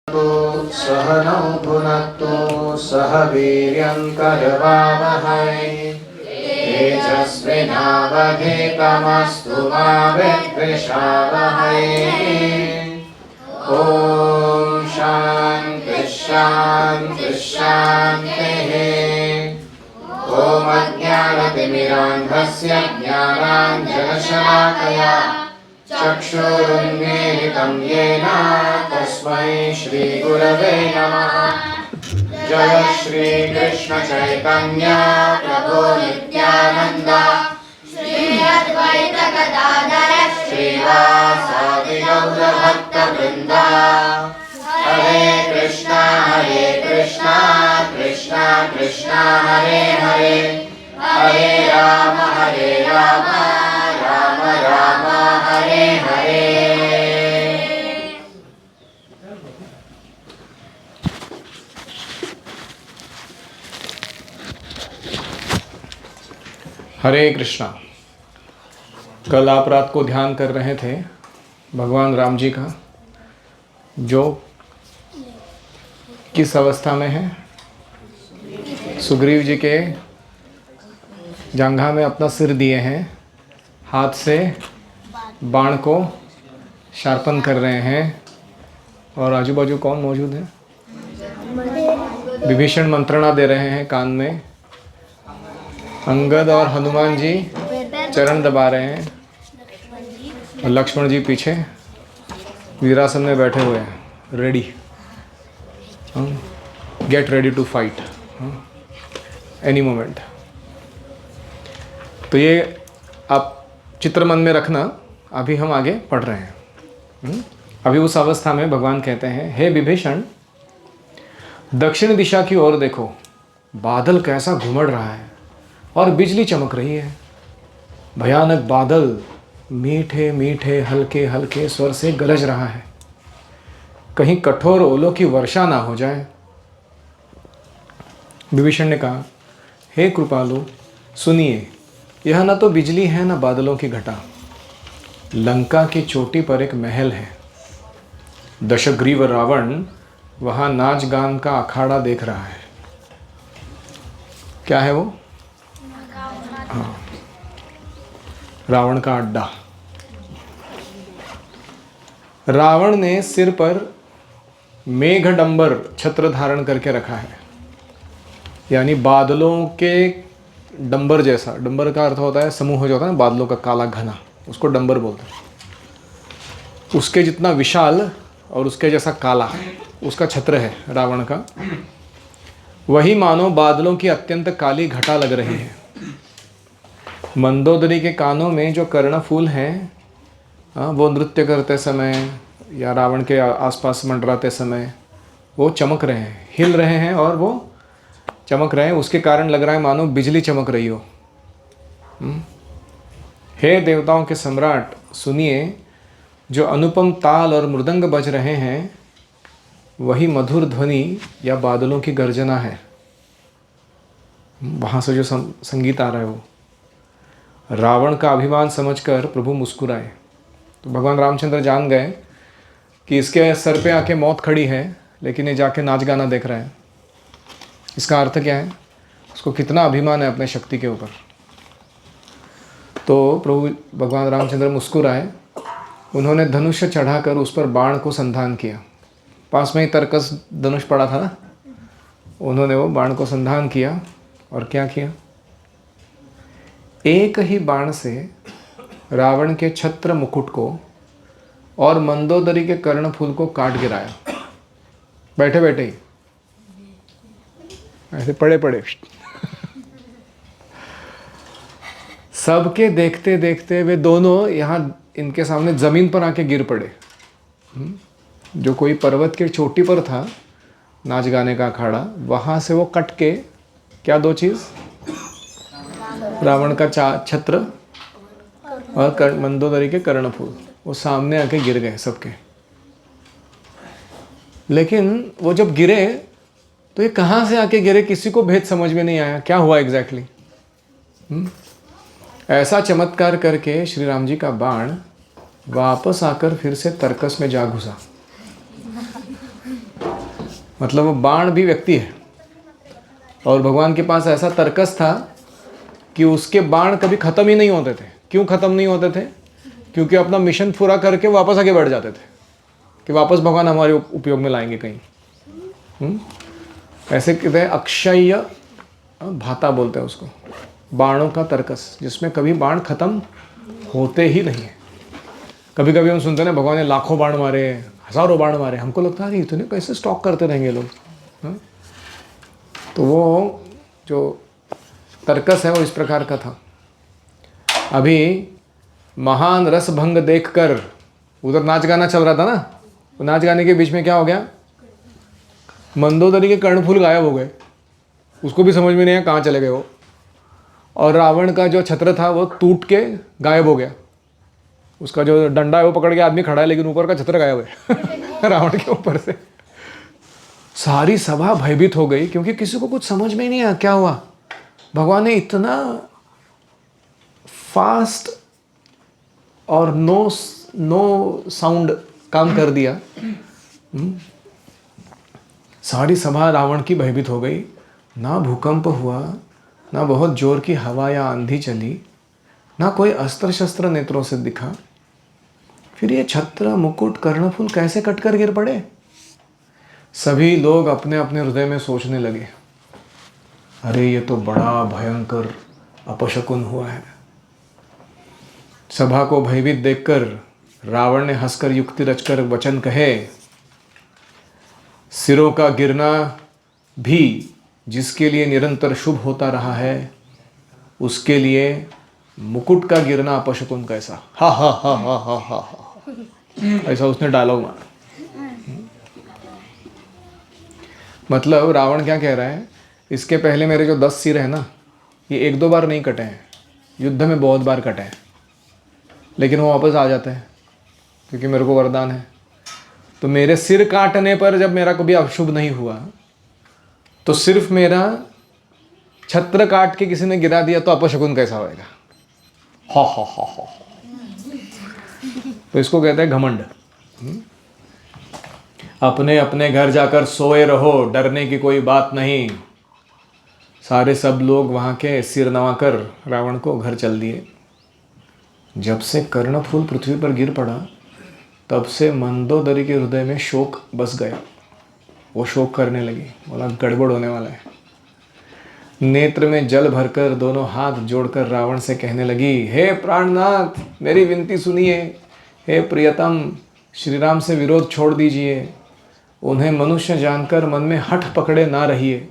सहनौ भुनक्तु सह वीर्यं करवावहै तेजस्विनावधीतमस्तु मा विद्विषावहै। ॐ शान्ति शान्ति शान्तिः। ॐ अज्ञानतिमिरान्धस्य ज्ञानाञ्जनशलाकया चक्षुरुन्मीलितं येन तस्मै श्रीगुरवे नमः। जय श्रीकृष्ण चैतन्य प्रभो नित्यानन्द श्री अद्वैत गदाधर श्रीवासादि गौरभक्तवृन्द। हरे कृष्णा कृष्णा कृष्णा हरे हरे, हरे राम राम राम हरे हरे। हरे कृष्णा। कल आप रात को ध्यान कर रहे थे भगवान राम जी का, जो किस अवस्था में है? सुग्रीव जी के जांघा में अपना सिर दिए हैं, हाथ से बाण को शार्पन कर रहे हैं, और आजू बाजू कौन मौजूद है? विभीषण मंत्रणा दे रहे हैं कान में, अंगद और हनुमान जी चरण दबा रहे हैं, और लक्ष्मण जी पीछे वीरासन में बैठे हुए हैं, ready, get ready to fight any moment. तो ये आप चित्र मन में रखना। अभी हम आगे पढ़ रहे हैं। अभी उस अवस्था में भगवान कहते हैं, हे विभीषण, दक्षिण दिशा की ओर देखो, बादल कैसा घुमड़ रहा है और बिजली चमक रही है। भयानक बादल मीठे मीठे हल्के हल्के स्वर से गरज रहा है, कहीं कठोर ओलों की वर्षा ना हो जाए। विभीषण ने कहा, हे कृपालु, सुनिए, यह न तो बिजली है न बादलों की घटा, लंका की चोटी पर एक महल है। दशग्रीव रावण वहाँ नाच गान का अखाड़ा देख रहा है। क्या है वो? हाँ, रावण का अड्डा। रावण ने सिर पर मेघडंबर छत्र धारण करके रखा है, यानी बादलों के डंबर जैसा। डंबर का अर्थ होता है समूह जो होता है ना, बादलों का काला घना, उसको डंबर बोलते हैं। उसके जितना विशाल और उसके जैसा काला उसका छत्र है रावण का। वही मानो बादलों की अत्यंत काली घटा लग रही है। मंदोदरी के कानों में जो कर्णफूल हैं, वो नृत्य करते समय या रावण के आसपास मंडराते समय वो चमक रहे हैं, हिल रहे हैं, और वो चमक रहे हैं। उसके कारण लग रहा है मानो बिजली चमक रही हो। हे देवताओं के सम्राट, सुनिए, जो अनुपम ताल और मृदंग बज रहे हैं, वही मधुर ध्वनि या बादलों की गर्जना है। वहाँ से जो संगीत आ रहा है वो। रावण का अभिमान समझकर प्रभु मुस्कुराए। तो भगवान रामचंद्र जान गए कि इसके सर पे आके मौत खड़ी है, लेकिन ये जाके नाच गाना देख रहा है। इसका अर्थ क्या है? उसको कितना अभिमान है अपने शक्ति के ऊपर। तो प्रभु भगवान रामचंद्र मुस्कुराए। उन्होंने धनुष चढ़ाकर उस पर बाण को संधान किया। पास में ही तरकस धनुष पड़ा था ना, उन्होंने वो बाण को संधान किया, और क्या किया? एक ही बाण से रावण के छत्र मुकुट को और मंदोदरी के कर्णफूल को काट गिराया, बैठे बैठे ही, ऐसे पड़े पड़े। सबके देखते देखते वे दोनों यहाँ इनके सामने जमीन पर आके गिर पड़े। जो कोई पर्वत की चोटी पर था नाच गाने का अखाड़ा, वहाँ से वो कट के, क्या दो चीज़? रावण का छत्र और मंदोदरी के कर्णफूल, वो सामने आके गिर गए सबके। लेकिन वो जब गिरे तो ये कहाँ से आके गिरे, किसी को भेद समझ में नहीं आया। क्या हुआ एग्जैक्टली? ऐसा चमत्कार करके श्री राम जी का बाण वापस आकर फिर से तरकस में जा घुसा। मतलब वो बाण भी व्यक्ति है। और भगवान के पास ऐसा तर्कस था कि उसके बाण कभी ख़त्म ही नहीं होते थे। क्यों ख़त्म नहीं होते थे? क्योंकि अपना मिशन पूरा करके वापस आगे बढ़ जाते थे कि वापस भगवान हमारे उपयोग में लाएंगे कहीं। ऐसे कहते हैं अक्षय भाता बोलते हैं उसको, बाणों का तर्कस, जिसमें कभी बाण खत्म होते ही नहीं है। कभी कभी हम सुनते हैं ना भगवान ने लाखों बाण मारे, हज़ारों बाण मारे, हमको लगता है कि इतने कैसे स्टॉक करते रहेंगे लोग। तो वो जो तर्कस है वो इस प्रकार का था। अभी महान रस भंग देखकर उधर नाच गाना चल रहा था ना, तो नाच गाने के बीच में क्या हो गया, मंदोदरी के कर्णफूल गायब हो गए, उसको भी समझ में नहीं आया कहाँ चले गए वो। और रावण का जो छत्र था वो टूट के गायब हो गया, उसका जो डंडा है वो पकड़ के आदमी खड़ा है लेकिन ऊपर का छत्र गायब है रावण के ऊपर से। सारी सभा भयभीत हो गई क्योंकि किसी को कुछ समझ में ही नहीं आया क्या हुआ। भगवान ने इतना फास्ट और नो साउंड काम कर दिया। सारी सभा रावण की भयभीत हो गई। ना भूकंप हुआ, ना बहुत जोर की हवा या आंधी चली, ना कोई अस्त्र शस्त्र नेत्रों से दिखा। फिर ये छत्र मुकुट कर्णफूल कैसे कटकर गिर पड़े? सभी लोग अपने अपने हृदय में सोचने लगे, अरे ये तो बड़ा भयंकर अपशकुन हुआ है। सभा को भयभीत देखकर रावण ने हंसकर युक्ति रचकर वचन कहे, सिरों का गिरना भी जिसके लिए निरंतर शुभ होता रहा है, उसके लिए मुकुट का गिरना अपशकुन कैसा। हा हा हा हा हा हा हा, ऐसा उसने डायलॉग मारा। मतलब रावण क्या कह रहा है, इसके पहले मेरे जो 10 सिर है ना, ये 1-2 बार नहीं कटे हैं, युद्ध में बहुत बार कटे हैं, लेकिन वो वापस आ जाते हैं क्योंकि मेरे को वरदान है। तो मेरे सिर काटने पर जब मेरा कभी अशुभ नहीं हुआ, तो सिर्फ मेरा छत्र काट के किसी ने गिरा दिया तो अपशकुन कैसा होएगा। हा हा हा हा। तो इसको कहते हैं घमंड। अपने अपने घर जाकर सोए रहो, डरने की कोई बात नहीं। सारे सब लोग वहाँ के सिर नवाकर रावण को घर चल दिए। जब से कर्णफूल पृथ्वी पर गिर पड़ा, तब से मंदोदरी के हृदय में शोक बस गया। वो शोक करने लगी, बोला गड़बड़ होने वाला है। नेत्र में जल भरकर दोनों हाथ जोड़कर रावण से कहने लगी, हे प्राणनाथ, मेरी विनती सुनिए। हे प्रियतम, श्री राम से विरोध छोड़ दीजिए। उन्हें मनुष्य जानकर मन में हठ पकड़े ना रहिए।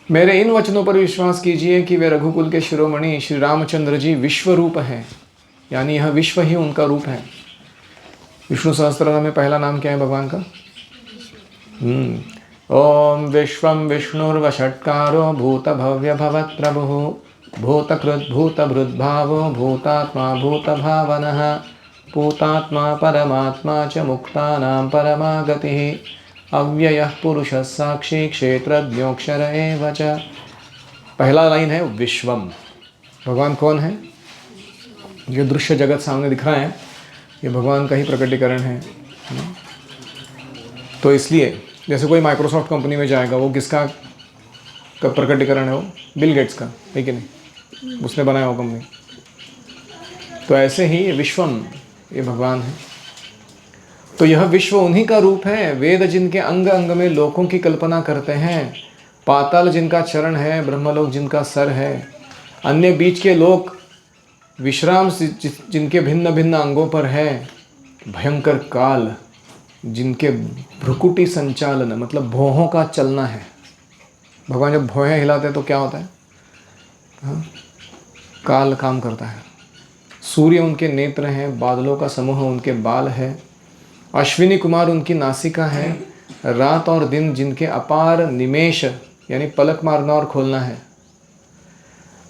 मेरे इन वचनों पर विश्वास कीजिए कि वे रघुकुल के शिरोमणि श्री रामचंद्र जी विश्व रूप हैं, यानी यह विश्व ही उनका रूप है। विष्णु सहस्त्रनाम में पहला नाम क्या है भगवान का? ओम विश्वम विष्णुर्वषट्कारो भूत भव्य भवत् प्रभुः भूतकृत भूतभृद्भावो भूतात्मा भूतभावनः भूतात्मा परमात्मा च मुक्तानां परमा गतिः अव्ययः पुरुषः साक्षी क्षेत्रज्ञोऽक्षर एव च। पहला लाइन है विश्वम। भगवान कौन है? जो दृश्य जगत सामने दिख रहा है, ये भगवान का ही प्रकटीकरण है। तो इसलिए जैसे कोई माइक्रोसॉफ्ट कंपनी में जाएगा, वो किसका प्रकटीकरण है? वो बिल गेट्स का है कि नहीं? उसने बनाया वो कंपनी। तो ऐसे ही ये विश्वम, ये भगवान है। तो यह विश्व उन्हीं का रूप है। वेद जिनके अंग अंग में लोकों की कल्पना करते हैं, पाताल जिनका चरण है, ब्रह्मलोक जिनका सर है, अन्य बीच के लोक विश्राम जिनके भिन्न भिन्न अंगों पर है, भयंकर काल जिनके भ्रुकुटी संचालन, मतलब भौहों का चलना है। भगवान जब भौहें हिलाते हैं तो क्या होता है? हाँ? काल काम करता है। सूर्य उनके नेत्र हैं, बादलों का समूह उनके बाल है, अश्विनी कुमार उनकी नासिका है, रात और दिन जिनके अपार निमेष यानी पलक मारना और खोलना है,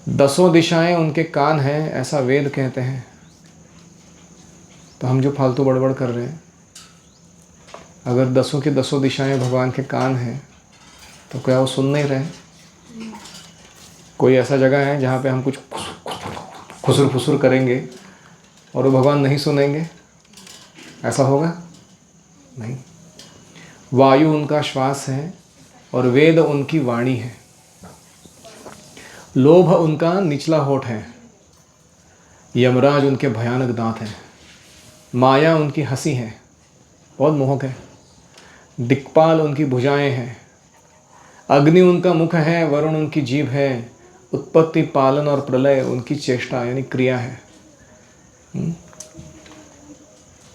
10 दिशाएं उनके कान हैं, ऐसा वेद कहते हैं। तो हम जो फालतू बड़बड़ कर रहे हैं, अगर 10 की 10 दिशाएं भगवान के कान हैं, तो क्या वो सुन नहीं रहे? कोई ऐसा जगह है जहाँ पे हम कुछ खुसुर फुसुर करेंगे और वो भगवान नहीं सुनेंगे? ऐसा होगा? नहीं। वायु उनका श्वास है और वेद उनकी वाणी है। लोभ उनका निचला होठ है, यमराज उनके भयानक दांत हैं। माया उनकी हंसी है, बहुत मोहक है। दिक्पाल उनकी भुजाएं हैं। अग्नि उनका मुख है, वरुण उनकी जीभ है। उत्पत्ति, पालन और प्रलय उनकी चेष्टा यानी क्रिया है।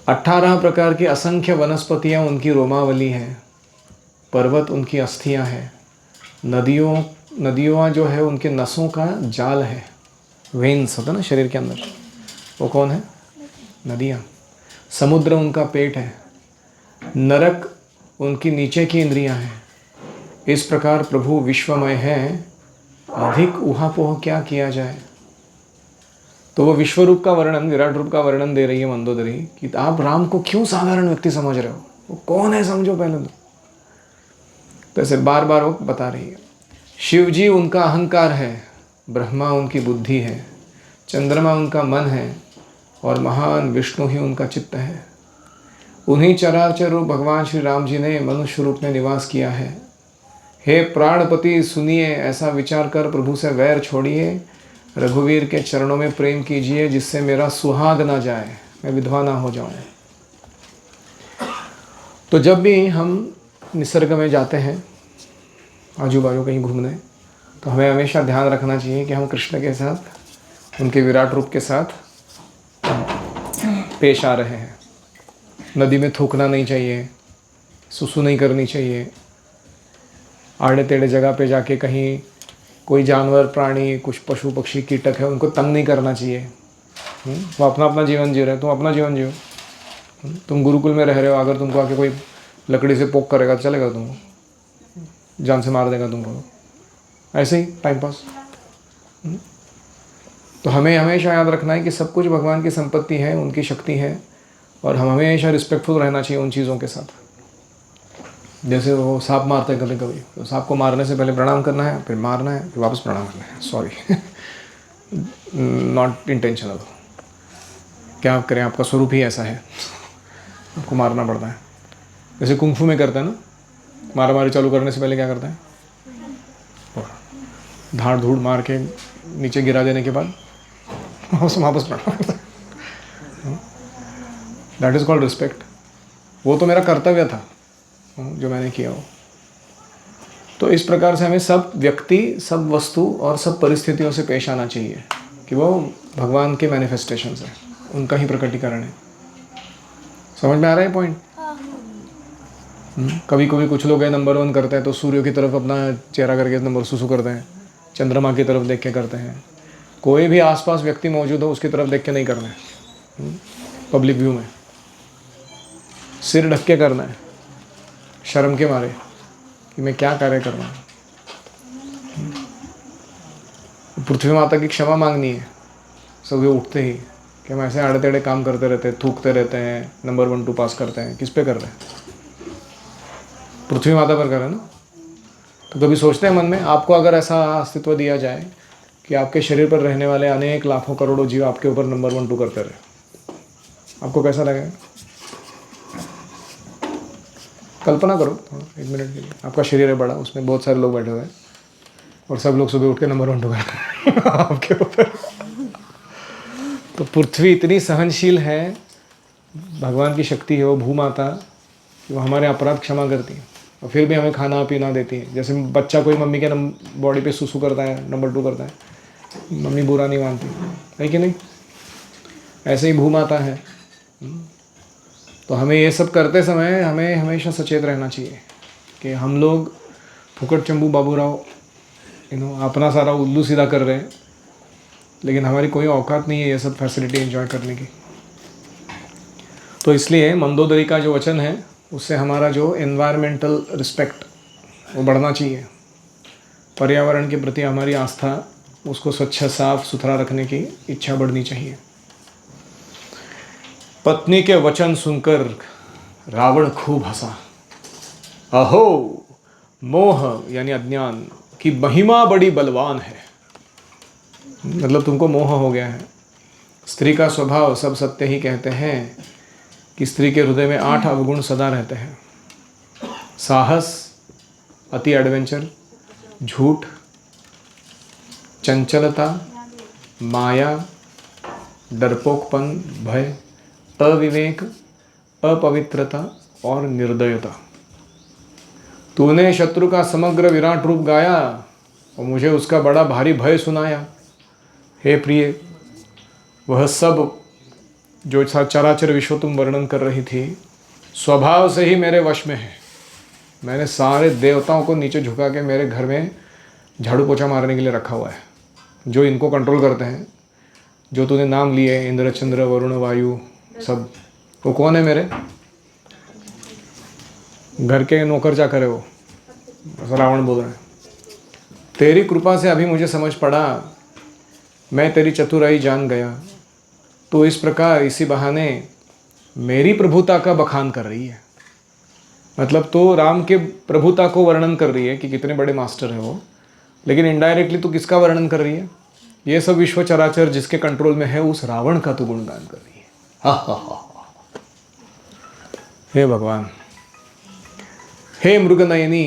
18 प्रकार की असंख्य वनस्पतियां उनकी रोमावली है। पर्वत उनकी अस्थियां हैं। नदियों जो है उनके नसों का जाल है। वेन्स होता है ना शरीर के अंदर, वो कौन है? नदियाँ। समुद्र उनका पेट है। नरक उनकी नीचे की इंद्रियां हैं। इस प्रकार प्रभु विश्वमय है, अधिक ऊहापोह क्या किया जाए। तो वो विश्व रूप का वर्णन, विराट रूप का वर्णन दे रही है मंदोदरी कि आप राम को क्यों साधारण व्यक्ति समझ रहे हो, वो कौन है समझो पहले तो ऐसे बार बार वो बता रही है। शिव जी उनका अहंकार है, ब्रह्मा उनकी बुद्धि है, चंद्रमा उनका मन है और महान विष्णु ही उनका चित्त है। उन्हीं चराचर रूप भगवान श्री राम जी ने मनुष्य रूप में निवास किया है। हे प्राणपति सुनिए, ऐसा विचार कर प्रभु से वैर छोड़िए, रघुवीर के चरणों में प्रेम कीजिए, जिससे मेरा सुहाग ना जाए, मैं विधवा ना हो जाऊं। तो जब भी हम निसर्ग में जाते हैं, आजू बाजू कहीं घूमने, तो हमें हमेशा ध्यान रखना चाहिए कि हम कृष्ण के साथ, उनके विराट रूप के साथ पेश आ रहे हैं। नदी में थूकना नहीं चाहिए, सुसु नहीं करनी चाहिए, आड़े टेढ़े जगह पे जाके कहीं कोई जानवर प्राणी, कुछ पशु पक्षी कीटक है, उनको तंग नहीं करना चाहिए। वो अपना अपना जीवन जी रहे हैं, तुम अपना जीवन जियो। तुम गुरुकुल में रह रहे हो, अगर तुमको आके कोई लकड़ी से पोक करेगा तो चलेगा, तुमको जान से मार देगा तुमको, ऐसे ही टाइम पास। तो हमें हमेशा याद रखना है कि सब कुछ भगवान की संपत्ति है, उनकी शक्ति है, और हम हमेशा रिस्पेक्टफुल रहना चाहिए उन चीज़ों के साथ। जैसे वो सांप मारते हैं कभी कभी, तो सांप को मारने से पहले प्रणाम करना है, फिर मारना है, फिर वापस प्रणाम करना है। Sorry, not intentional. क्या करें, आपका स्वरूप ही ऐसा है, आपको मारना पड़ता है। जैसे कुंफू में करते हैं ना, मारा मारी चालू करने से पहले क्या करता है, धाड़ धूड़ मार के नीचे गिरा देने के बाद वापस प्रणाम करता है। That is called respect. वो तो मेरा कर्तव्य था जो मैंने किया हो। तो इस प्रकार से हमें सब व्यक्ति, सब वस्तु और सब परिस्थितियों से पेश आना चाहिए कि वो भगवान के मैनिफेस्टेशंस है, उनका ही प्रकटीकरण है। समझ में आ रहा है पॉइंट? कभी कभी कुछ लोग नंबर 1 करते हैं तो सूर्य की तरफ अपना चेहरा करके नंबर सुसु करते हैं, चंद्रमा की तरफ देख के करते हैं। कोई भी आसपास व्यक्ति मौजूद हो उसकी तरफ देख के नहीं करना है। पब्लिक व्यू में सिर ढक के करना है, शर्म के मारे कि मैं क्या कार्य कर रहा हूँ। पृथ्वी माता की क्षमा मांगनी है सुबह उठते ही कि हम ऐसे आड़े टेढ़े काम करते रहते हैं, थूकते रहते हैं, नंबर 1 2 पास करते हैं। किस पे कर रहे हैं? पृथ्वी माता पर कर रहे हैं ना। तो कभी सोचते हैं मन में, आपको अगर ऐसा अस्तित्व दिया जाए कि आपके शरीर पर रहने वाले अनेक लाखों करोड़ों जीव आपके ऊपर नंबर 1 2 करते रहे, आपको कैसा लगेगा? कल्पना करो 1 मिनट के लिए, आपका शरीर है बड़ा, उसमें बहुत सारे लोग बैठे हुए हैं और सब लोग सुबह उठ के नंबर 1 2 करते हैं आपके ऊपर। तो पृथ्वी इतनी सहनशील है, भगवान की शक्ति है वो भूमाता, वो हमारे अपराध क्षमा करती है और फिर भी हमें खाना पीना देती है। जैसे बच्चा कोई मम्मी के बॉडी पे सुसु करता है, नंबर 2 करता है, मम्मी बुरा नहीं मानती है कि नहीं? ऐसे ही भूमाता है। तो हमें ये सब करते समय हमें हमेशा सचेत रहना चाहिए कि हम लोग फुकट चंबू बाबूराव अपना सारा उल्लू सीधा कर रहे हैं, लेकिन हमारी कोई औकात नहीं है ये सब फैसिलिटी एंजॉय करने की। तो इसलिए मंदोदरी का जो वचन है उससे हमारा जो एनवायरमेंटल रिस्पेक्ट वो बढ़ना चाहिए। पर्यावरण के प्रति हमारी आस्था, उसको स्वच्छ साफ सुथरा रखने की इच्छा बढ़नी चाहिए। पत्नी के वचन सुनकर रावण खूब हंसा। अहो, मोह यानी अज्ञान की महिमा बड़ी बलवान है। मतलब तुमको मोह हो गया है। स्त्री का स्वभाव सब सत्य ही कहते हैं कि स्त्री के हृदय में 8 अवगुण सदा रहते हैं। साहस, अति एडवेंचर, झूठ, चंचलता, माया, डरपोकपन, भय, अविवेक, अपवित्रता और निर्दयता। तूने शत्रु का समग्र विराट रूप गाया और मुझे उसका बड़ा भारी भय सुनाया। हे प्रिय, वह सब जो चराचर विश्व तुम वर्णन कर रही थी स्वभाव से ही मेरे वश में है। मैंने सारे देवताओं को नीचे झुका के मेरे घर में झाड़ू पोछा मारने के लिए रखा हुआ है, जो इनको कंट्रोल करते हैं। जो तूने नाम लिए, इंद्र, चंद्र, वरुण, वायु, सब, वो कौन है? मेरे घर के नौकर चाकर है वो। रावण बोल रहे हैं, तेरी कृपा से अभी मुझे समझ पड़ा, मैं तेरी चतुराई जान गया। तो इस प्रकार इसी बहाने मेरी प्रभुता का बखान कर रही है। मतलब तो राम के प्रभुता को वर्णन कर रही है कि कितने बड़े मास्टर है वो, लेकिन इनडायरेक्टली तो किसका वर्णन कर रही है? ये सब विश्व चराचर जिसके कंट्रोल में है उस रावण का तो गुणगान कर रही है। हे भगवान, हे मृगनयनी,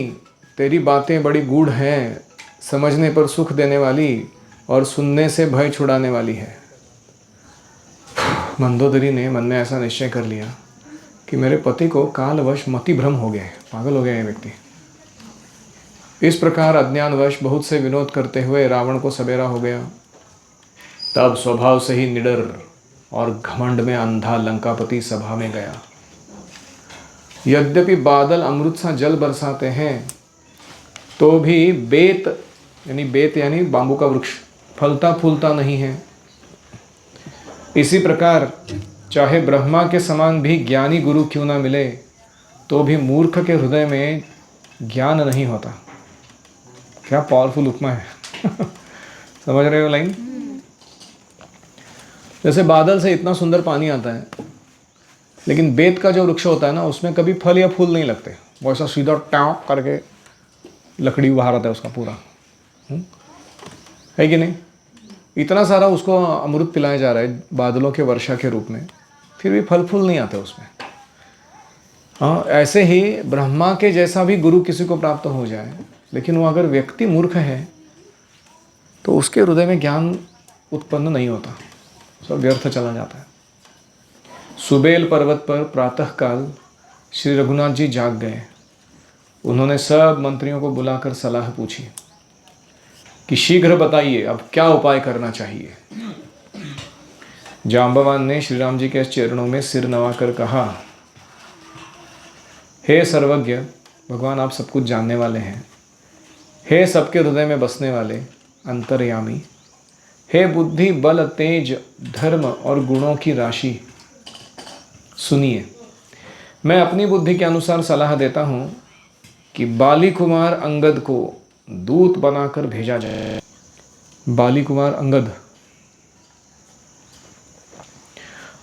तेरी बातें बड़ी गूढ़ हैं, समझने पर सुख देने वाली और सुनने से भय छुड़ाने वाली है। मंदोदरी ने मन में ऐसा निश्चय कर लिया कि मेरे पति को कालवश मति भ्रम हो गया है, पागल हो गया है व्यक्ति। इस प्रकार अज्ञानवश बहुत से विनोद करते हुए रावण को सवेरा हो गया। तब स्वभाव से ही निडर और घमंड में अंधा लंकापति सभा में गया। यद्यपि बादल अमृत सा जल बरसाते हैं तो भी बेत यानी बांबू का वृक्ष फलता फूलता नहीं है। इसी प्रकार चाहे ब्रह्मा के समान भी ज्ञानी गुरु क्यों ना मिले तो भी मूर्ख के हृदय में ज्ञान नहीं होता। क्या पावरफुल उपमा है। समझ रहे हो लाइन? जैसे बादल से इतना सुंदर पानी आता है, लेकिन बेत का जो वृक्ष होता है ना, उसमें कभी फल या फूल नहीं लगते। वो ऐसा सीधा टाँव करके लकड़ी बाहर आता है उसका पूरा, है कि नहीं? इतना सारा उसको अमृत पिलाया जा रहा है बादलों के वर्षा के रूप में, फिर भी फल फूल नहीं आते उसमें। हाँ, ऐसे ही ब्रह्मा के जैसा भी गुरु किसी को प्राप्त हो जाए, लेकिन वो अगर व्यक्ति मूर्ख है तो उसके हृदय में ज्ञान उत्पन्न नहीं होता, सब व्यर्थ चला जाता है। सुबेल पर्वत पर प्रातःकाल श्री रघुनाथ जी जाग गए। उन्होंने सब मंत्रियों को बुलाकर सलाह पूछी कि शीघ्र बताइए अब क्या उपाय करना चाहिए। जांबवान ने श्री राम जी के चरणों में सिर नवाकर कहा, हे सर्वज्ञ भगवान, आप सब कुछ जानने वाले हैं। हे सबके हृदय में बसने वाले अंतर्यामी, हे बुद्धि बल तेज धर्म और गुणों की राशि, सुनिए, मैं अपनी बुद्धि के अनुसार सलाह देता हूँ कि बाली कुमार अंगद को दूत बनाकर भेजा जाए। बाली कुमार अंगद,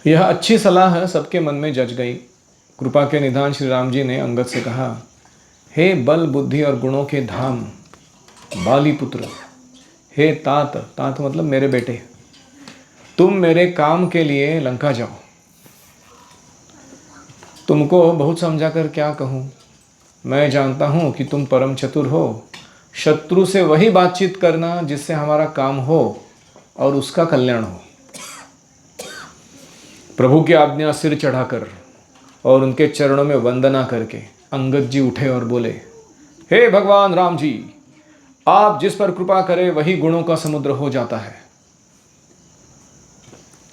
यह अच्छी सलाह सबके मन में जच गई। कृपा के निधान श्री राम जी ने अंगद से कहा, हे बल बुद्धि और गुणों के धाम बाली पुत्र, हे तात, तात मतलब मेरे बेटे, तुम मेरे काम के लिए लंका जाओ। तुमको बहुत समझाकर क्या कहूँ, मैं जानता हूँ कि तुम परम चतुर हो। शत्रु से वही बातचीत करना जिससे हमारा काम हो और उसका कल्याण हो। प्रभु की आज्ञा सिर चढ़ाकर और उनके चरणों में वंदना करके अंगद जी उठे और बोले, हे भगवान राम जी, आप जिस पर कृपा करें वही गुणों का समुद्र हो जाता है।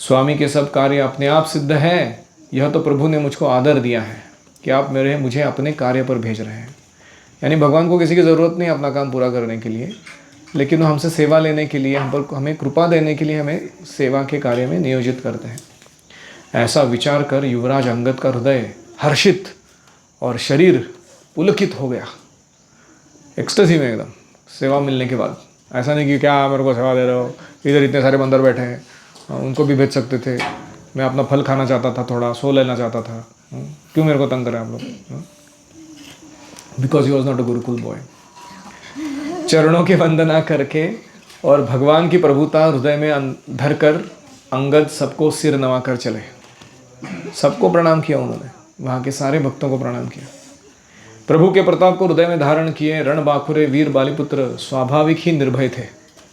स्वामी के सब कार्य अपने आप सिद्ध है। यह तो प्रभु ने मुझको आदर दिया है कि आप मुझे अपने कार्य पर भेज रहे हैं। यानी भगवान को किसी की ज़रूरत नहीं अपना काम पूरा करने के लिए, लेकिन वो हमसे सेवा लेने के लिए, हमें कृपा देने के लिए हमें सेवा के कार्य में नियोजित करते हैं। ऐसा विचार कर युवराज अंगद का हृदय हर्षित और शरीर पुलकित हो गया, एक्सटेसी में एकदम, सेवा मिलने के बाद। ऐसा नहीं कि क्या मेरे को सेवा दे रहे हो, इधर इतने सारे बंदर बैठे हैं, उनको भी भेज सकते थे। मैं अपना फल खाना चाहता था, थोड़ा सो लेना चाहता था, क्यों मेरे को तंग करें आप लोग? Because he was not a Gurukul boy. चरणों की वंदना करके और भगवान की प्रभुता हृदय में धर कर अंगद सबको सिर नवा कर चले। सबको प्रणाम किया उन्होंने, वहाँ के सारे भक्तों को प्रणाम किया। प्रभु के प्रताप को हृदय में धारण किए रण बाखुरे वीर बालीपुत्र स्वाभाविक ही निर्भय थे,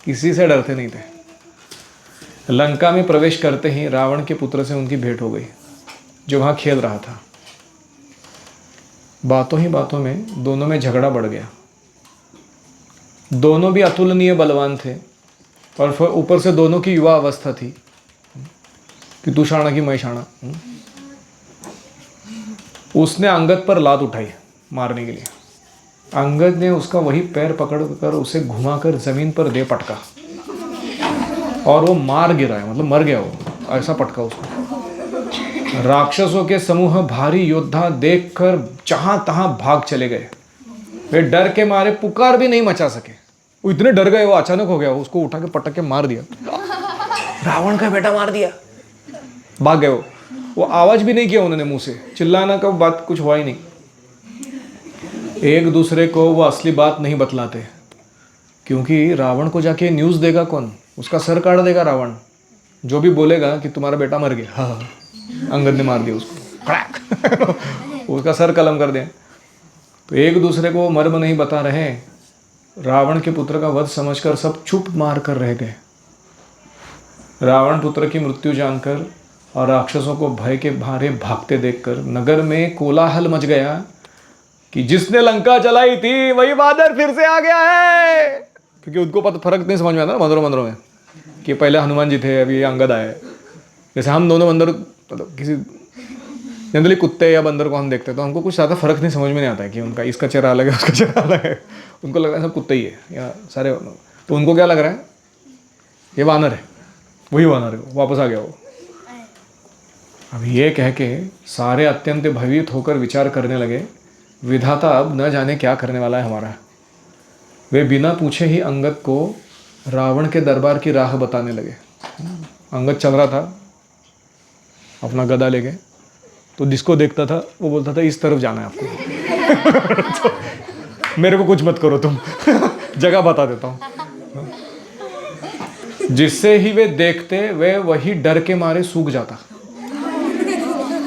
किसी से डरते नहीं थे। लंका में प्रवेश करते ही रावण के पुत्र से उनकी भेंट हो गई, जो वहां खेल रहा था। बातों ही बातों में दोनों में झगड़ा बढ़ गया। दोनों भी अतुलनीय बलवान थे और ऊपर से दोनों की युवा अवस्था थी कि तू शाना की मैं शाना। उसने अंगद पर लात उठाई मारने के लिए। अंगद ने उसका वही पैर पकड़कर उसे घुमाकर जमीन पर दे पटका और वो मार गिरा है, मतलब मर गया वो, ऐसा पटका उसको। राक्षसों के समूह भारी योद्धा देखकर जहां तहां भाग चले गए। वे डर के मारे पुकार भी नहीं मचा सके। वो इतने डर गए, वो अचानक हो गया, उसको उठा के पटक के मार दिया। रावण का बेटा मार दिया, भाग गए वो आवाज भी नहीं किया उन्होंने मुंह से, चिल्लाना का बात कुछ हुआ ही नहीं। एक दूसरे को वो असली बात नहीं बतलाते, क्योंकि रावण को जाके न्यूज़ देगा कौन, उसका सर काट देगा रावण। जो भी बोलेगा कि तुम्हारा बेटा मर गया, हाँ अंगद ने मार दिया उसको उसका सर कलम कर दे। तो एक दूसरे को मर्म नहीं बता रहे। रावण के पुत्र का वध समझकर सब चुप मार कर रह गए। रावण पुत्र की मृत्यु जानकर और राक्षसों को भय के भारे भागते देखकर नगर में कोलाहल मच गया कि जिसने लंका जलाई थी वही बादर फिर से आ गया है। क्योंकि उनको पता फर्क नहीं समझ में आता ना मंदिरों में कि पहले हनुमान जी थे, अभी अंगद आए। जैसे हम दोनों बंदर, मतलब किसी जनरली कुत्ते या बंदर को हम देखते हैं तो हमको कुछ ज़्यादा फर्क नहीं समझ में नहीं आता है कि उनका इसका चेहरा अलग है उसका चेहरा अलग है। उनको लग रहा है सब कुत्ते ही है या सारे। तो उनको क्या लग रहा है, ये वानर है, वही वानर है, वापस आ गया वो। अब ये कह के सारे अत्यंत भयभीत होकर विचार करने लगे, विधाता अब न जाने क्या करने वाला है हमारा। वे बिना पूछे ही अंगद को रावण के दरबार की राह बताने लगे। अंगद चल रहा था अपना गदा लेके, तो जिसको देखता था वो बोलता था इस तरफ जाना है आपको तो मेरे को कुछ मत करो तुम जगह बता देता हूँ। जिससे ही वे देखते वे वही डर के मारे सूख जाता।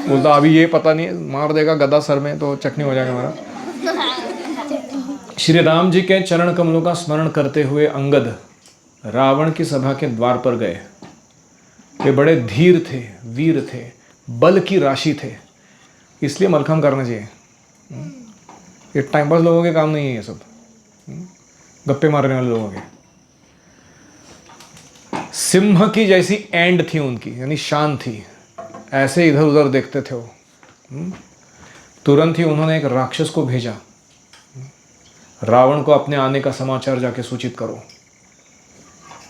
बोलता अभी ये पता नहीं मार देगा गदा सर में तो चटनी हो जाएगा हमारा। श्री राम जी के चरण कमलों का स्मरण करते हुए अंगद रावण की सभा के द्वार पर गए। वे बड़े धीर थे, वीर थे, बल की राशि थे, इसलिए मलखम करना चाहिए। ये टाइम पास लोगों के काम नहीं है, ये सब गप्पे मारने वाले लोगों के। सिंह की जैसी एंड थी उनकी, यानी शान थी, ऐसे इधर उधर देखते थे वो। तुरंत ही उन्होंने एक राक्षस को भेजा, रावण को अपने आने का समाचार जाके सूचित करो।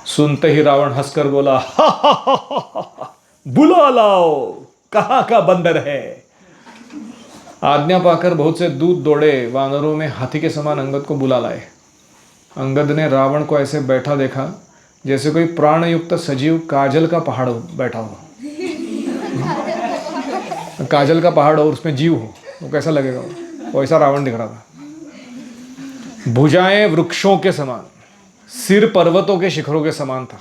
सुनते ही रावण हंसकर बोला, बुला लाओ, कहां का बंदर है। आज्ञा पाकर बहुत से दूत दौड़े, वानरों में हाथी के समान अंगद को बुला लाए। अंगद ने रावण को ऐसे बैठा देखा जैसे कोई प्राणयुक्त सजीव काजल का पहाड़ बैठा हो। काजल का पहाड़ और उसमें जीव हो तो कैसा लगेगा वो, ऐसा रावण दिख रहा था। भुजाएं वृक्षों के समान, सिर पर्वतों के शिखरों के समान था।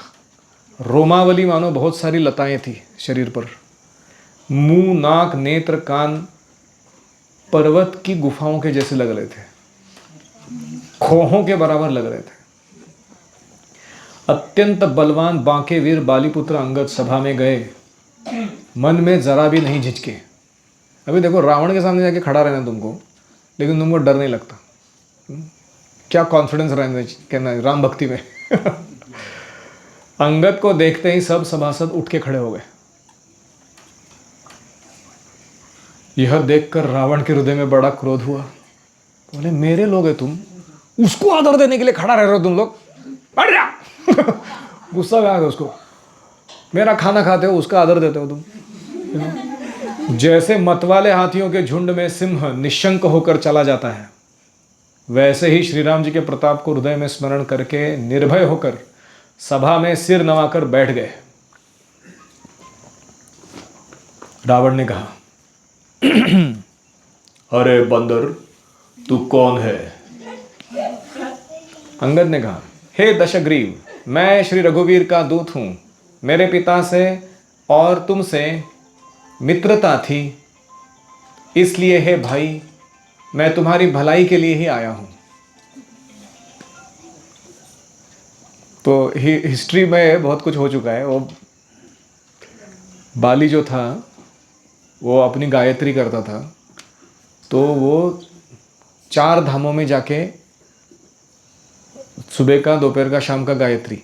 रोमावली मानो बहुत सारी लताएं थी शरीर पर। मुंह, नाक, नेत्र, कान पर्वत की गुफाओं के जैसे लग रहे थे, खोहों के बराबर लग रहे थे। अत्यंत बलवान बांके वीर बालीपुत्र अंगद सभा में गए, मन में जरा भी नहीं झिझके। अभी देखो रावण के सामने जाके खड़ा रहना तुमको, लेकिन तुमको डर नहीं लगता। क्या कॉन्फिडेंस रहना कहना राम भक्ति में अंगद को देखते ही सब सभासद उठ के खड़े हो गए। यह देखकर रावण के हृदय में बड़ा क्रोध हुआ। बोले मेरे लोग है तुम, उसको आदर देने के लिए खड़ा रह रहे हो तुम लोग, बैठ जा गुस्सा आ गया उसको। मेरा खाना खाते हो, उसका आदर देते हो तुम। जैसे मतवाले हाथियों के झुंड में सिंह निशंक होकर चला जाता है, वैसे ही श्री राम जी के प्रताप को हृदय में स्मरण करके निर्भय होकर सभा में सिर नवाकर बैठ गए। रावण ने कहा, अरे बंदर, तू कौन है? अंगद ने कहा, हे दशग्रीव, मैं श्री रघुवीर का दूत हूं। मेरे पिता से और तुमसे मित्रता थी, इसलिए हे भाई मैं तुम्हारी भलाई के लिए ही आया हूं। तो हिस्ट्री में बहुत कुछ हो चुका है। वो बाली जो था वो अपनी गायत्री करता था, तो वो 4 धामों में जाके सुबह का, दोपहर का, शाम का गायत्री,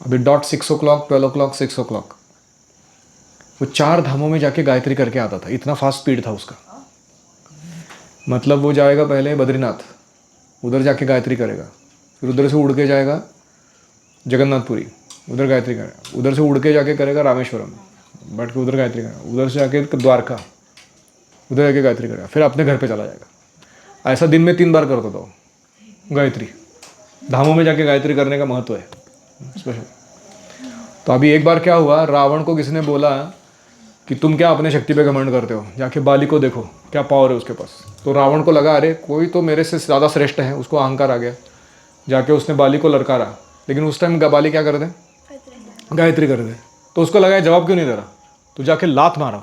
अभी डॉट 6 o'clock, 12 o'clock, 6 o'clock, वो 4 धामों में जाके गायत्री करके आता था। इतना फास्ट स्पीड था उसका। मतलब वो जाएगा पहले बद्रीनाथ, उधर जाके गायत्री करेगा, फिर उधर से उड़ के जाएगा जगन्नाथपुरी, उधर गायत्री करेगा, उधर से उड़ के जाके करेगा रामेश्वरम, बैठ के उधर गायत्री करेगा, उधर से जाके द्वारका, उधर जाके गायत्री करेगा, फिर अपने घर पे चला जाएगा। ऐसा दिन में 3 बार करता था वो गायत्री। धामों में जाके गायत्री करने का महत्व है स्पेशल। तो अभी एक बार क्या हुआ, रावण को किसी ने बोला कि तुम क्या अपने शक्ति पे घमंड करते हो, जाके बाली को देखो क्या पावर है उसके पास। तो रावण को लगा अरे कोई तो मेरे से ज़्यादा श्रेष्ठ है, उसको अहंकार आ गया। जाके उसने बाली को ललकारा, लेकिन उस टाइम बाली क्या कर दे, गायत्री कर दे। तो उसको लगा जवाब क्यों नहीं दे रहा, तो जाके लात मारा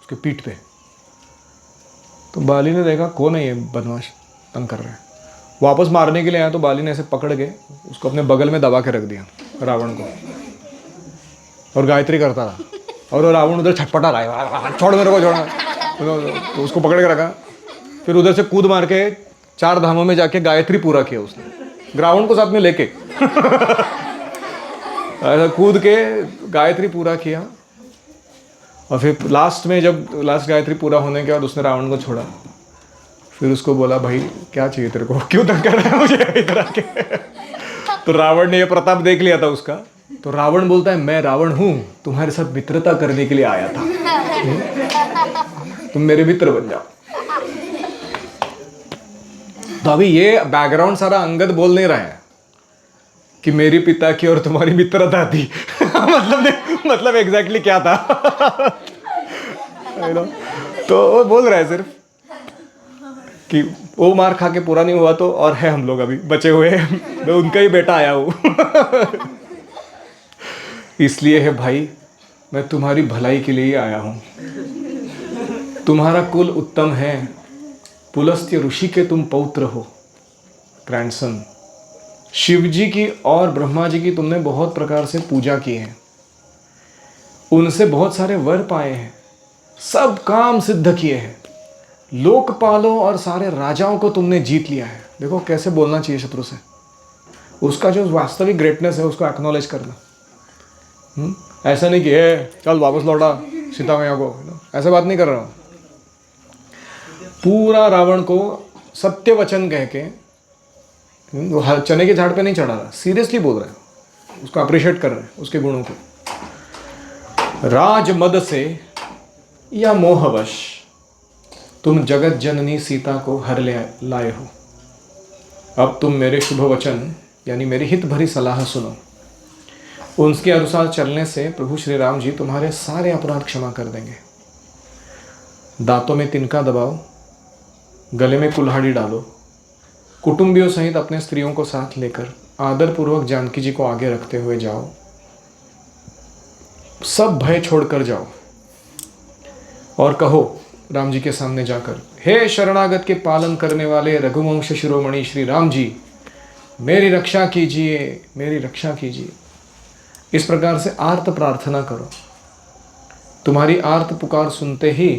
उसके पीठ पे। तो बाली ने देखा कौन है ये बदमाश, तंग कर रहा है। वापस मारने के लिए आया तो बाली ने ऐसे पकड़ के उसको अपने बगल में दबा के रख दिया रावण को, और गायत्री करता रहा। और वो रावण उधर छटपटा रहा है, छोड़ मेरे को, छोड़। तो उसको पकड़ के रखा, फिर उधर से कूद मार के 4 धामों में जाके गायत्री पूरा किया उसने, रावण को साथ में लेके ऐसा कूद के गायत्री पूरा किया। और फिर लास्ट में जब लास्ट गायत्री पूरा होने के बाद उसने रावण को छोड़ा, फिर उसको बोला भाई क्या चाहिए तेरे को, क्यों तंग कर रहा है मुझे इधर आके। तो रावण ने ये प्रताप देख लिया था उसका। तो रावण बोलता है मैं रावण हूं, तुम्हारे साथ मित्रता करने के लिए आया था, तुम मेरे मित्र बन जाओ। तो अभी ये बैकग्राउंड सारा अंगद बोल नहीं रहा है कि मेरी पिता की और तुम्हारी मित्रता थी। मतलब एग्जैक्टली क्या था। तो वो बोल रहा है सिर्फ कि वो मार खा के पूरा नहीं हुआ तो और है, हम लोग अभी बचे हुए हैं, मैं उनका ही बेटा आया हूँ। इसलिए है भाई, मैं तुम्हारी भलाई के लिए ही आया हूँ। तुम्हारा कुल उत्तम है, पुलस्त्य ऋषि के तुम पौत्र हो, ग्रैंडसन। शिव जी की और ब्रह्मा जी की तुमने बहुत प्रकार से पूजा की है, उनसे बहुत सारे वर पाए हैं, सब काम सिद्ध किए हैं, लोकपालों और सारे राजाओं को तुमने जीत लिया है। देखो कैसे बोलना चाहिए शत्रु से, उसका जो वास्तविक ग्रेटनेस है उसको एक्नॉलेज करना। ऐसा नहीं कि चल वापस लौटा सीता मैया को, ऐसा बात नहीं कर रहा हूँ। पूरा रावण को सत्य वचन कह के, वो चने के झाड़ पे नहीं चढ़ा रहा, सीरियसली बोल रहा है, उसको अप्रिशिएट कर रहे हैं उसके गुणों को। राजमद से या मोहवश तुम जगत जननी सीता को हर ले लाए हो। अब तुम मेरे शुभ वचन यानी मेरी हित भरी सलाह सुनो। उनके अनुसार चलने से प्रभु श्री राम जी तुम्हारे सारे अपराध क्षमा कर देंगे। दांतों में तिनका दबाओ, गले में कुल्हाड़ी डालो, कुटुंबियों सहित अपने स्त्रियों को साथ लेकर आदर पूर्वक जानकी जी को आगे रखते हुए जाओ। सब भय छोड़कर जाओ और कहो राम जी के सामने जाकर, हे शरणागत के पालन करने वाले रघुवंश शिरोमणि श्री राम जी, मेरी रक्षा कीजिए, मेरी रक्षा कीजिए। इस प्रकार से आर्त प्रार्थना करो। तुम्हारी आर्त पुकार सुनते ही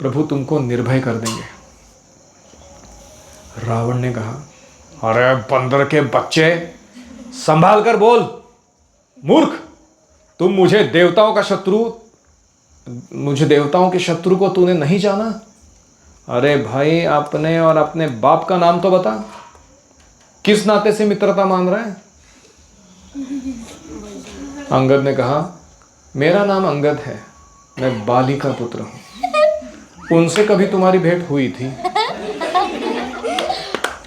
प्रभु तुमको निर्भय कर देंगे। रावण ने कहा, अरे बंदर के बच्चे, संभाल कर बोल मूर्ख, तुम मुझे देवताओं के शत्रु को तूने नहीं जाना। अरे भाई, अपने और अपने बाप का नाम तो बता, किस नाते से मित्रता मान रहा है। अंगद ने कहा, मेरा नाम अंगद है, मैं बाली का पुत्र हूं, उनसे कभी तुम्हारी भेंट हुई थी।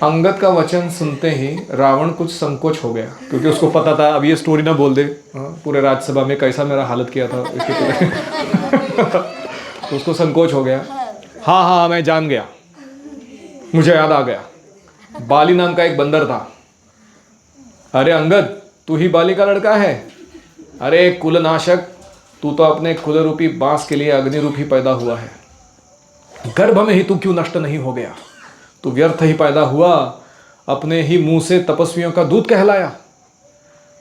अंगद का वचन सुनते ही रावण कुछ संकोच हो गया, क्योंकि उसको पता था अब ये स्टोरी ना बोल दे पूरे राज्यसभा में कैसा मेरा हालत किया था इसके पिता। तो उसको संकोच हो गया। हाँ, मैं जान गया, मुझे याद आ गया, बाली नाम का एक बंदर था। अरे अंगद, तू ही बाली का लड़का है? अरे कुलनाशक, तू तो अपने कुल रूपी बांस के लिए अग्नि रूपी पैदा हुआ है। गर्भ में ही तू क्यों नष्ट नहीं हो गया? तू व्यर्थ ही पैदा हुआ, अपने ही मुंह से तपस्वियों का दूध कहलाया।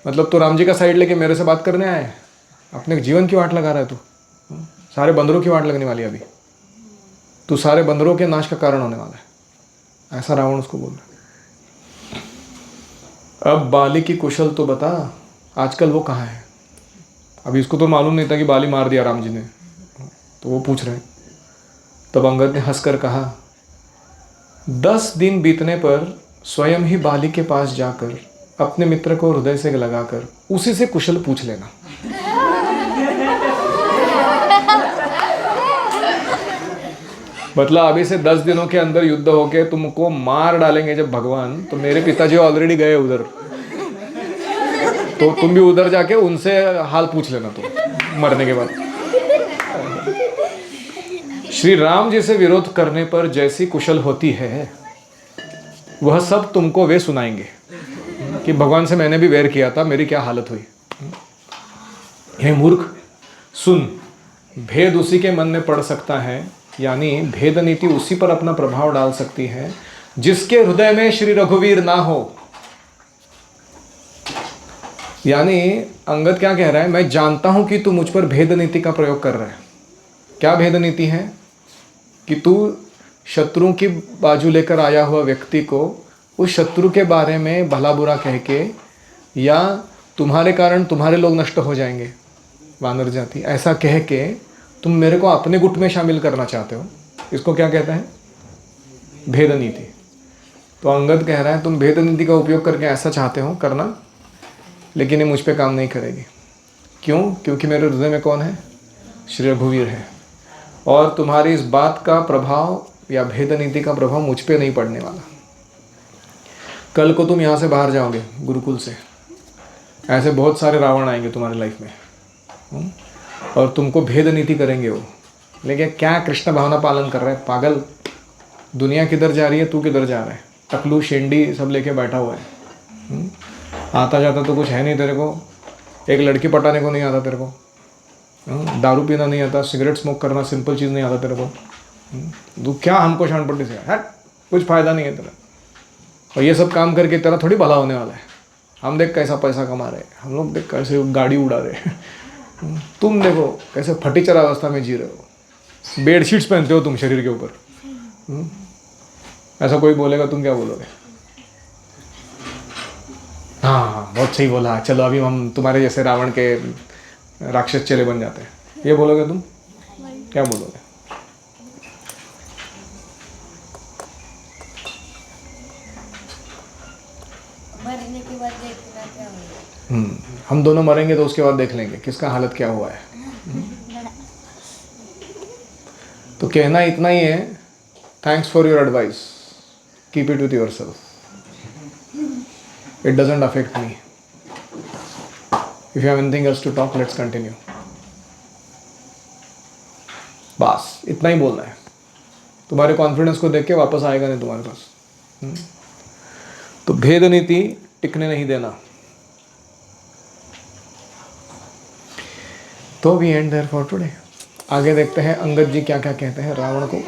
मतलब तो राम जी का साइड लेके मेरे से बात करने आया है? अपने जीवन की वाट लगा रहा है तू। सारे बंदरों की वाट लगने वाली है अभी। तू सारे बंदरों के नाश का कारण होने वाला है, ऐसा रावण उसको बोल रहा है। अब बाली की कुशल तो बता, आजकल वो कहाँ है? अभी इसको तो मालूम नहीं था कि बाली मार दिया राम जी ने, तो वो पूछ रहे हैं। तब अंगद ने हंसकर कहा, 10 दिन बीतने पर स्वयं ही बाली के पास जाकर अपने मित्र को हृदय से लगाकर उसी से कुशल पूछ लेना। मतलब अभी से 10 दिनों के अंदर युद्ध होके तुमको मार डालेंगे जब भगवान, तो मेरे पिताजी ऑलरेडी गए उधर, तो तुम भी उधर जाके उनसे हाल पूछ लेना तुम मरने के बाद। श्री राम जी से विरोध करने पर जैसी कुशल होती है वह सब तुमको वे सुनाएंगे कि भगवान से मैंने भी वैर किया था, मेरी क्या हालत हुई। हे मूर्ख सुन, भेद उसी के मन में पड़ सकता है, यानी भेद नीति उसी पर अपना प्रभाव डाल सकती है जिसके हृदय में श्री रघुवीर ना हो। यानी अंगद क्या कह रहा है, मैं जानता हूं कि तू मुझ पर भेद नीति का प्रयोग कर रहा है। क्या भेद नीति है? कि तू शत्रु की बाजू लेकर आया हुआ व्यक्ति को उस शत्रु के बारे में भला बुरा कह के, या तुम्हारे कारण तुम्हारे लोग नष्ट हो जाएंगे वानर जाति, ऐसा कह के तुम मेरे को अपने गुट में शामिल करना चाहते हो। इसको क्या कहते हैं? भेद नीति। तो अंगद कह रहा है तुम भेद नीति का उपयोग करके ऐसा चाहते हो करना, लेकिन ये मुझ पे काम नहीं करेगी। क्यों? क्योंकि मेरे हृदय में कौन है? श्री रघुवीर है। और तुम्हारी इस बात का प्रभाव या भेद नीति का प्रभाव मुझ पे नहीं पड़ने वाला। कल को तुम यहाँ से बाहर जाओगे गुरुकुल से, ऐसे बहुत सारे रावण आएंगे तुम्हारी लाइफ में और तुमको भेद नीति करेंगे वो। लेकिन क्या कृष्ण भावना पालन कर रहा है पागल? दुनिया किधर जा रही है, तू किधर जा रहा है? टकलू शेंडी सब लेके बैठा हुआ है। आता जाता तो कुछ है नहीं तेरे को, एक लड़की पटाने को नहीं आता तेरे को, दारू पीना नहीं आता, सिगरेट स्मोक करना सिंपल चीज़ नहीं आता तेरे को। तू क्या हमको शानपट्टी से हट, कुछ फ़ायदा नहीं है तेरा। और ये सब काम करके तेरा थोड़ी भला होने वाला है। हम देख कैसा पैसा कमा रहे हैं, हम लोग देख कैसे गाड़ी उड़ा रहे हैं, तुम देखो कैसे फटीचर अवस्था में जी रहे हो, बेडशीट्स पहनते हो तुम शरीर के ऊपर। ऐसा कोई बोलेगा तुम क्या बोलोगे? हाँ बहुत सही बोला, चलो अभी हम तुम्हारे जैसे रावण के राक्षस चेले बन जाते हैं, ये बोलोगे तुम? क्या बोलोगे? मरने के बाद देखना क्या होगा। हम दोनों मरेंगे तो उसके बाद देख लेंगे किसका हालत क्या हुआ है। तो कहना इतना ही है, thanks for your advice, keep it with yourself, it doesn't affect me. If you have anything else to talk, let's continue. बस इतना ही बोलना है। तुम्हारे कॉन्फिडेंस को देख के वापस आएगा नहीं तुम्हारे पास। तो भेद नीति टिकने नहीं देना। तो we end there for today. आगे देखते हैं अंगद जी क्या क्या कहते हैं रावण को,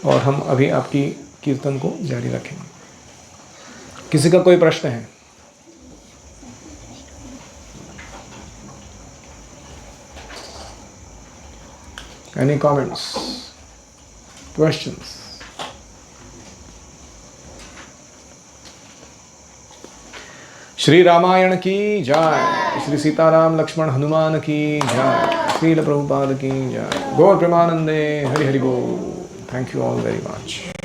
और हम अभी आपकी कीर्तन को जारी रखेंगे। किसी का कोई प्रश्न है? Any comments? Questions? Shri Ramayan की जय, श्री सीताराम लक्ष्मण हनुमान की जय, श्रील प्रभुपाद की जय, गौर प्रेमानंदे, हरि हरि बोल। Thank you all very much.